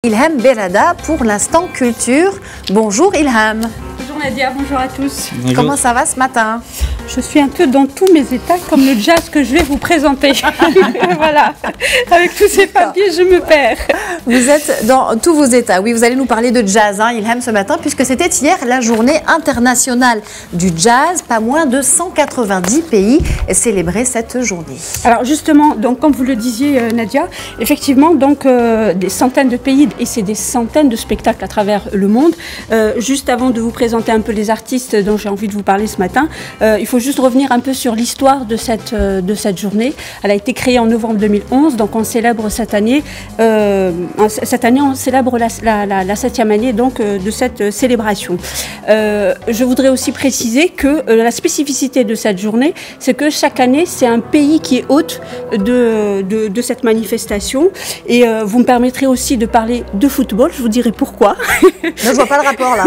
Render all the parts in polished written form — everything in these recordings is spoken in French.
Ilham Berada pour l'instant culture. Bonjour Ilham. Bonjour Nadia, bonjour à tous. Bonjour. Comment ça va ce matin? Je suis un peu dans tous mes états comme le jazz que je vais vous présenter. Voilà, avec tous ces papiers je me perds. Vous êtes dans tous vos états. Oui, vous allez nous parler de jazz, hein, Ilham, ce matin, puisque c'était hier la journée internationale du jazz. Pas moins de 190 pays célébraient cette journée. Alors justement, donc comme vous le disiez Nadia, effectivement donc des centaines de pays et c'est des centaines de spectacles à travers le monde. Juste avant de vous présenter un peu les artistes dont j'ai envie de vous parler ce matin, il faut juste revenir un peu sur l'histoire de cette journée. Elle a été créée en novembre 2011, donc on célèbre cette année on célèbre la 7e année donc, de cette célébration. Je voudrais aussi préciser que la spécificité de cette journée, c'est que chaque année, c'est un pays qui est hôte de cette manifestation. Et vous me permettrez aussi de parler de football, je vous dirai pourquoi. Non, je vois pas le rapport là.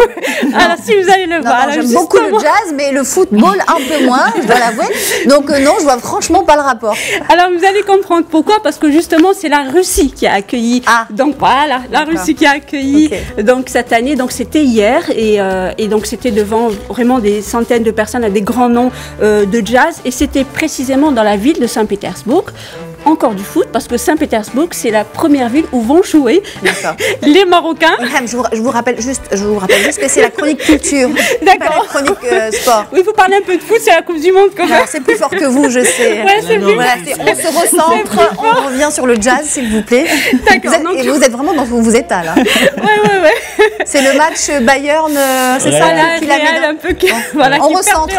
Alors si vous allez le voir. J'aime beaucoup le jazz, mais le football un peu moins, je dois l'avouer. Donc non, je vois franchement pas le rapport. Alors vous allez comprendre pourquoi, parce que justement c'est la Russie qui a accueilli. Ah. Donc voilà, la Russie qui a accueilli donc cette année. Donc c'était hier et donc c'était devant vraiment des centaines de personnes, à des grands noms de jazz, et c'était précisément dans la ville de Saint-Pétersbourg. Encore du foot, parce que Saint-Pétersbourg, c'est la première ville où vont jouer les Marocains. Ilham, je vous rappelle juste que c'est la chronique culture, d'accord, pas la chronique sport. Oui, vous parlez un peu de foot, c'est la Coupe du Monde quand même. C'est plus fort que vous, je sais. Ouais, c'est plus voilà, on se recentre, on revient sur le jazz, s'il vous plaît. D'accord. Et vous êtes vraiment dans vos états, là. Ouais. C'est le match Bayern, c'est ça qui l'amène un peu. Voilà, on recentre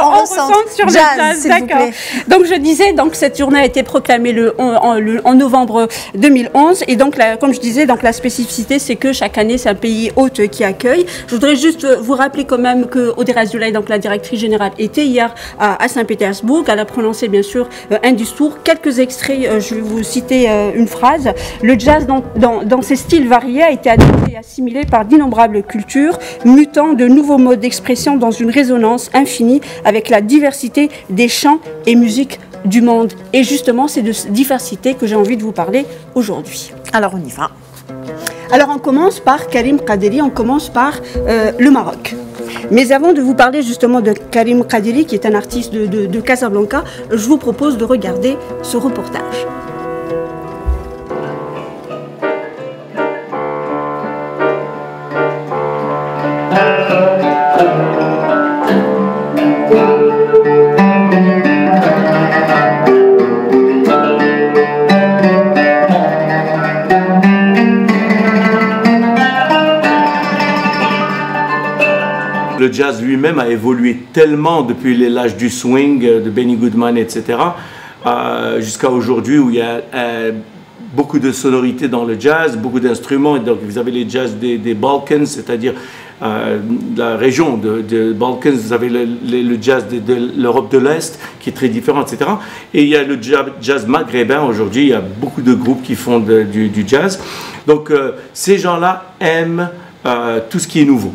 sur le jazz, d'accord. Donc je disais, donc cette journée a été proclamée en novembre 2011, et donc comme je disais, donc la spécificité c'est que chaque année c'est un pays hôte qui accueille. Je voudrais juste vous rappeler quand même que Audrey Azoulay, donc la directrice générale, était hier à Saint-Pétersbourg. Elle a prononcé bien sûr un discours. Quelques extraits, je vais vous citer une phrase. Le jazz dans ses styles variés a été adopté et assimilé par d'innombrables cultures, mutant de nouveaux modes d'expression dans une résonance infinie avec la diversité des chants et musiques du monde. Et justement, c'est de diversité que j'ai envie de vous parler aujourd'hui. Alors, on y va. Alors, on commence par Karim Kaderi, on commence par le Maroc. Mais avant de vous parler justement de Karim Kaderi, qui est un artiste de Casablanca, je vous propose de regarder ce reportage. Le jazz lui-même a évolué tellement depuis l'âge du swing, de Benny Goodman, etc., jusqu'à aujourd'hui où il y a beaucoup de sonorités dans le jazz, beaucoup d'instruments. Donc vous avez les jazz des Balkans, c'est-à-dire la région de Balkans, vous avez le jazz de l'Europe de l'Est qui est très différent, etc. Et il y a le jazz maghrébin aujourd'hui, il y a beaucoup de groupes qui font du jazz. Donc ces gens-là aiment tout ce qui est nouveau.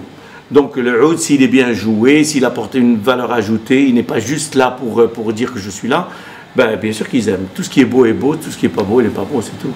Donc le oud, s'il est bien joué, s'il apporte une valeur ajoutée, il n'est pas juste là pour dire que je suis là, ben, bien sûr qu'ils aiment. Tout ce qui est beau, tout ce qui n'est pas beau, il n'est pas beau, c'est tout.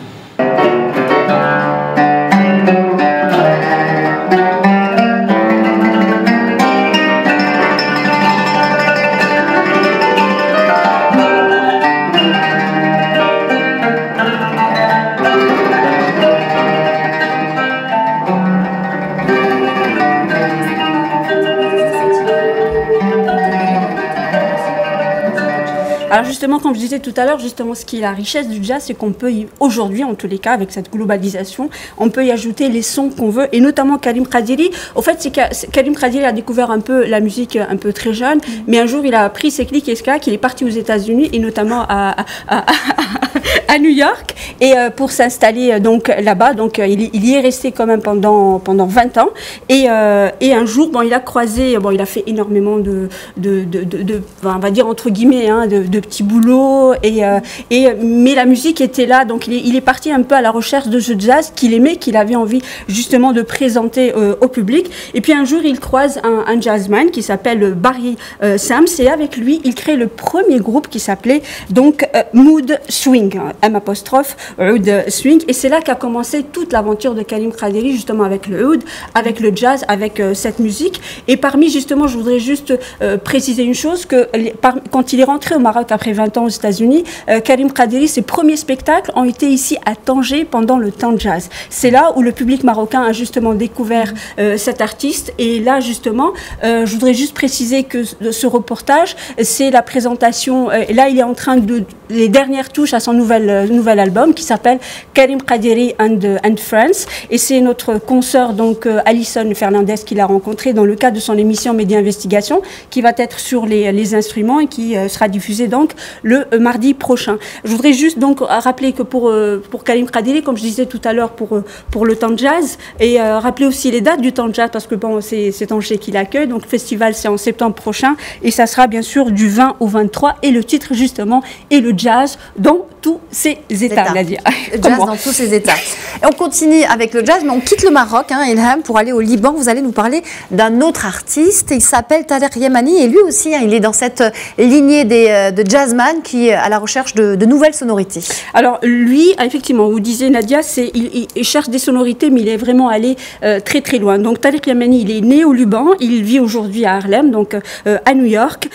Alors justement, comme je disais tout à l'heure, justement, ce qui est la richesse du jazz, c'est qu'on peut, aujourd'hui, en tous les cas, avec cette globalisation, on peut y ajouter les sons qu'on veut, et notamment Karim Kaderi. Au fait, c'est que Karim Kaderi a découvert un peu la musique un peu très jeune, mais un jour, il a pris ses clics et ce qu'il est parti aux États-Unis, et notamment à New York, et pour s'installer donc là-bas. Donc il y est resté quand même pendant 20 ans, et un jour, bon, il a croisé, bon, il a fait énormément on va dire entre guillemets, hein, de petits boulots, mais la musique était là, donc il est parti un peu à la recherche de ce jazz qu'il aimait, qu'il avait envie justement de présenter au public. Et puis un jour, il croise un jazzman qui s'appelle Barry Sams, et avec lui, il crée le premier groupe qui s'appelait donc Mood Swing. swing, M', oud swing. Et c'est là qu'a commencé toute l'aventure de Karim Kraderi, justement avec le oud, avec le jazz, avec cette musique. Et parmi, justement, je voudrais juste préciser une chose, que quand il est rentré au Maroc après 20 ans aux États-Unis, Karim Kraderi, ses premiers spectacles ont été ici à Tanger pendant le temps de jazz. C'est là où le public marocain a justement découvert cet artiste. Et là, justement, je voudrais juste préciser que ce reportage, c'est la présentation. Là, il est en train de les dernières touches à son nouvel album qui s'appelle Karim Kraderi and Friends. Et c'est notre consoeur, donc Alison Fernandez, qui l'a rencontré dans le cadre de son émission Média Investigation, qui va être sur les instruments et qui sera diffusée donc le mardi prochain. Je voudrais juste donc rappeler que pour Karim Kraderi, comme je disais tout à l'heure pour le temps de jazz, et rappeler aussi les dates du temps de jazz, parce que bon, c'est Tanger qui l'accueille. Donc le festival, c'est en septembre prochain et ça sera bien sûr du 20 au 23. Et le titre justement est le jazz dans tous ses états, Nadia. Jazz dans tous ses états. Et on continue avec le jazz, mais on quitte le Maroc, Ilham, pour aller au Liban. Vous allez nous parler d'un autre artiste. Il s'appelle Tariq Yamani et lui aussi, il est dans cette lignée de jazzman qui est à la recherche de nouvelles sonorités. Alors lui, effectivement, vous disiez Nadia, il cherche des sonorités, mais il est vraiment allé très très loin. Donc Tariq Yamani, il est né au Liban, il vit aujourd'hui à Harlem, donc à New York.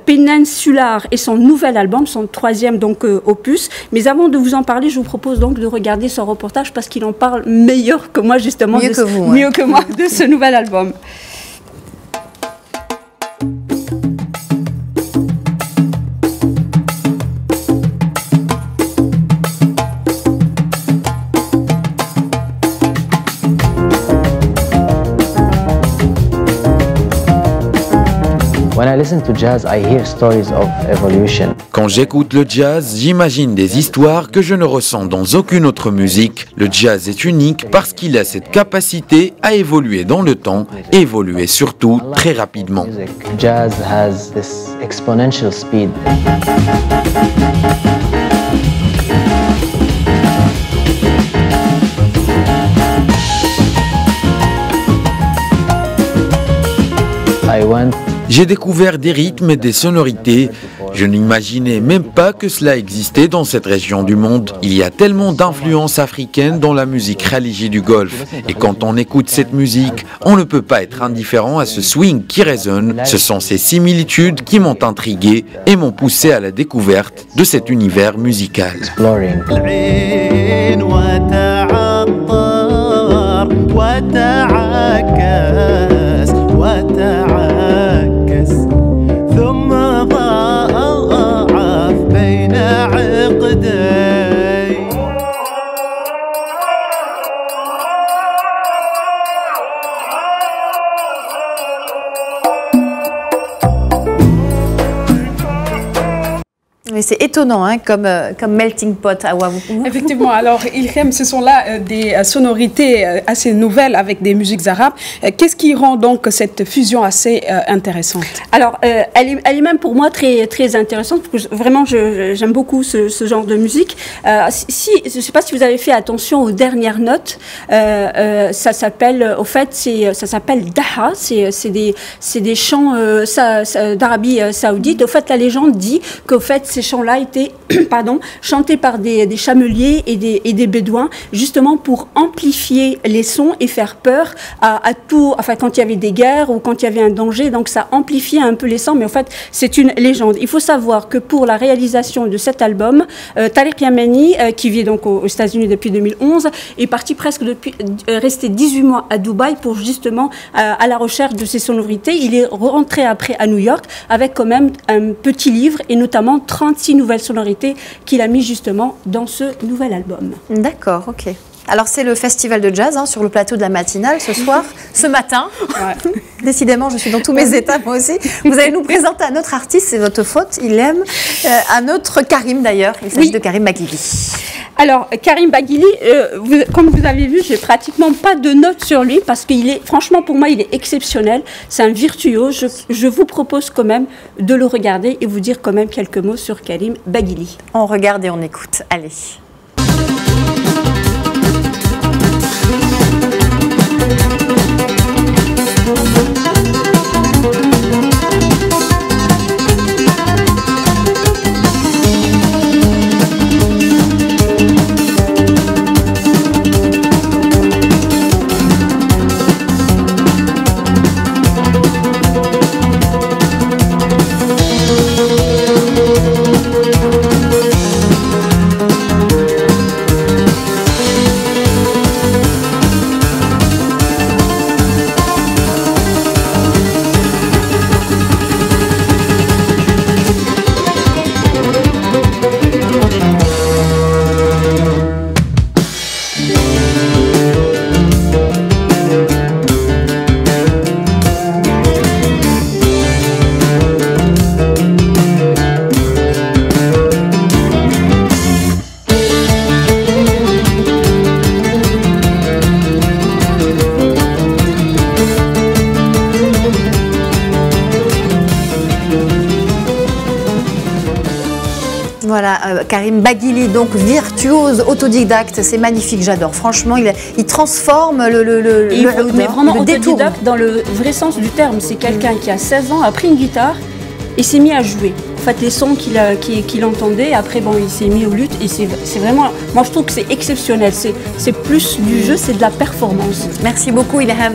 Peninsular est son nouvel album, son troisième donc opus. Mais avant de vous en parler, je vous propose donc de regarder son reportage parce qu'il en parle meilleur que moi justement, mieux que moi de ce nouvel album. Quand j'écoute le jazz, j'imagine des histoires que je ne ressens dans aucune autre musique. Le jazz est unique parce qu'il a cette capacité à évoluer dans le temps, évoluer surtout très rapidement. Jazz has this exponential speed. J'ai découvert des rythmes et des sonorités. Je n'imaginais même pas que cela existait dans cette région du monde. Il y a tellement d'influences africaines dans la musique religieuse du Golfe. Et quand on écoute cette musique, on ne peut pas être indifférent à ce swing qui résonne. Ce sont ces similitudes qui m'ont intrigué et m'ont poussé à la découverte de cet univers musical. C'est étonnant, comme melting pot. Effectivement, alors Ilham, ce sont là des sonorités assez nouvelles avec des musiques arabes. Qu'est-ce qui rend donc cette fusion assez intéressante? Alors, elle est même pour moi très, très intéressante, parce que vraiment, j'aime beaucoup ce genre de musique. Je ne sais pas si vous avez fait attention aux dernières notes. Ça s'appelle, au fait, ça s'appelle Daha. C'est des chants d'Arabie saoudite. Au fait, la légende dit qu'au fait, ces chants-là étaient chantés par des chameliers et des bédouins, justement pour amplifier les sons et faire peur à tout, enfin quand il y avait des guerres ou quand il y avait un danger, donc ça amplifiait un peu les sons, mais en fait c'est une légende. Il faut savoir que pour la réalisation de cet album, Tariq Yamani, qui vit donc aux États-Unis depuis 2011, est parti resté 18 mois à Dubaï pour justement à la recherche de ces sonorités. Il est rentré après à New York avec quand même un petit livre et notamment 36 nouvelles sonorités qu'il a mis justement dans ce nouvel album. D'accord, ok. Alors c'est le festival de jazz sur le plateau de la matinale ce soir, ce matin. Ouais. Décidément, je suis dans tous mes états moi aussi. Vous allez nous présenter un autre artiste, c'est votre faute, il aime. Un autre Karim d'ailleurs, il s'agit de Karim Baghili. Alors Karim Baghili, comme vous avez vu, j'ai pratiquement pas de notes sur lui parce qu'il est, franchement pour moi, il est exceptionnel. C'est un virtuose. Je vous propose quand même de le regarder et vous dire quand même quelques mots sur Karim Baghili. On regarde et on écoute. Allez. Voilà, Karim Baghili, donc virtuose, autodidacte, c'est magnifique, j'adore. Franchement, il transforme le mais vraiment le détour. autodidacte dans le vrai sens du terme. C'est quelqu'un qui a 16 ans, a pris une guitare et s'est mis à jouer. En fait, les sons qu'il entendait, après, bon, il s'est mis au luth et c'est vraiment... Moi, je trouve que c'est exceptionnel. C'est plus du jeu, c'est de la performance. Merci beaucoup, Ilham.